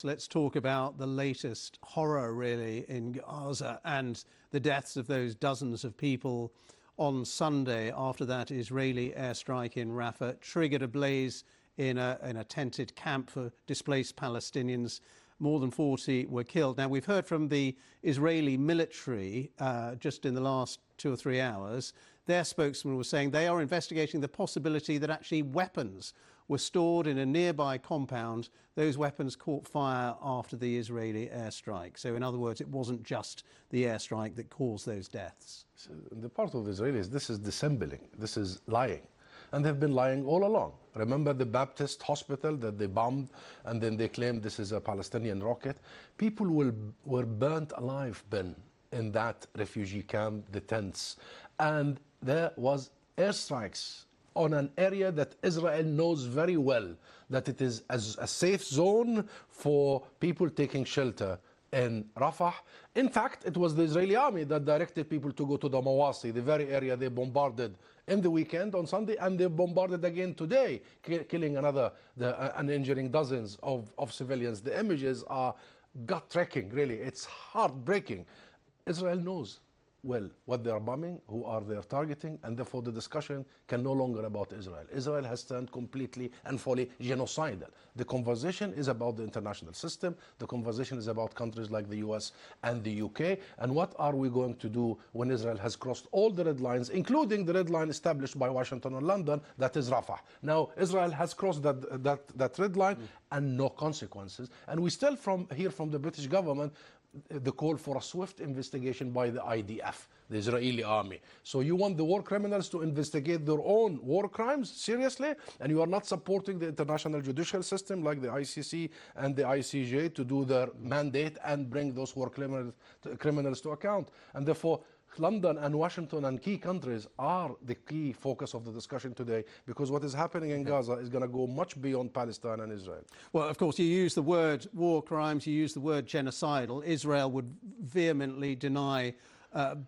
Let's talk about the latest horror, really, in Gaza and the deaths of those dozens of people on Sunday after that Israeli airstrike in Rafah triggered a blaze in a tented camp for displaced Palestinians. More than 40 were killed. Now, we've heard from the Israeli military just in the last 2 or 3 hours. Their spokesman was saying they are investigating the possibility that actually weapons were stored in a nearby compound. Those weapons caught fire after the Israeli airstrike. So, in other words, it wasn't just the airstrike that caused those deaths. So the part of the Israelis, this is dissembling, this is lying. And they've been lying all along. Remember the Baptist hospital that they bombed and then they claimed this is a Palestinian rocket? People were burnt alive, Ben, in that refugee camp, the tents. And there was airstrikes on an area that Israel knows very well that it is as a safe zone for people taking shelter in Rafah. In fact, it was the Israeli army that directed people to go to the Mawasi, the very area they bombarded in the weekend on Sunday, and they bombarded again today, killing and injuring dozens of civilians. The images are gut-wrenching, really. It's heartbreaking. Israel knows well what they are bombing, who are they targeting, and therefore the discussion can no longer about Israel. Israel has turned completely and fully genocidal. The conversation is about the international system. The conversation is about countries like the US and the UK. And what are we going to do when Israel has crossed all the red lines, including the red line established by Washington and London, that is Rafah. Now, Israel has crossed that red line and no consequences. And we still hear from the British government the call for a swift investigation by the IDF, the Israeli army. So you want the war criminals to investigate their own war crimes? Seriously? And you are not supporting the international judicial system like the ICC and the ICJ to do their mandate and bring those war criminals to account. And therefore, London and Washington and key countries are the key focus of the discussion today, because what is happening in Gaza is going to go much beyond Palestine and Israel. Well, of course, you use the word war crimes, you use the word genocidal. Israel would vehemently deny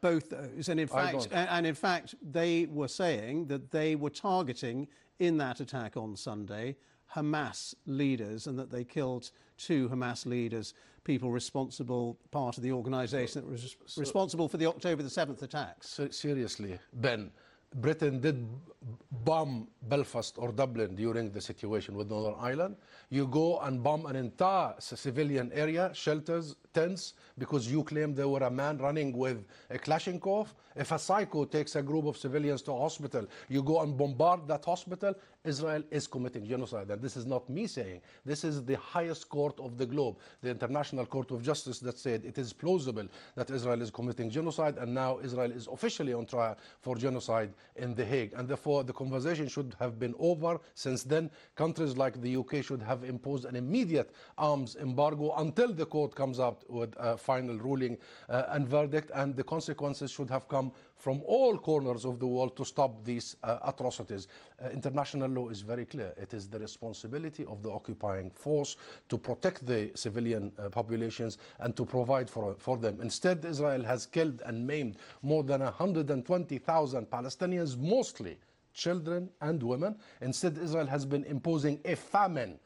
both those. And in fact, they were saying that they were targeting in that attack on Sunday Hamas leaders, and that they killed 2 Hamas leaders, people responsible, part of the organisation that was responsible for the October the 7th attacks. Seriously, Ben, Britain did bomb Belfast or Dublin during the situation with Northern Ireland. You go and bomb an entire civilian area, shelters, tents, because you claim there were a man running with a Kalashnikov. If a psycho takes a group of civilians to a hospital, you go and bombard that hospital. Israel is committing genocide. And this is not me saying. This is the highest court of the globe, the International Court of Justice, that said it is plausible that Israel is committing genocide, and now Israel is officially on trial for genocide in The Hague. And therefore, the conversation should have been over since then. Countries like the UK should have imposed an immediate arms embargo until the court comes up with a final ruling and verdict, and the consequences should have come from all corners of the world to stop these atrocities. International law is very clear. It is the responsibility of the occupying force to protect the civilian populations and to provide for them. Instead, Israel has killed and maimed more than 120,000 Palestinians, mostly children and women. Instead, Israel has been imposing a famine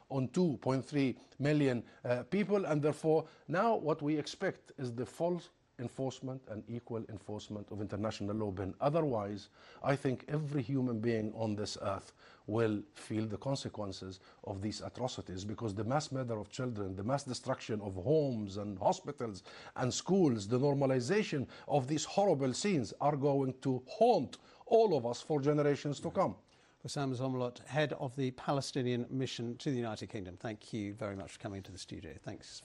on 2.3 million people, and therefore now what we expect is the full enforcement and equal enforcement of international law. Ben, otherwise, I think every human being on this earth will feel the consequences of these atrocities, because the mass murder of children, the mass destruction of homes and hospitals and schools, the normalization of these horrible scenes are going to haunt all of us for generations to come. Husam Zomlot, head of the Palestinian mission to the United Kingdom, thank you very much for coming to the studio. Thanks.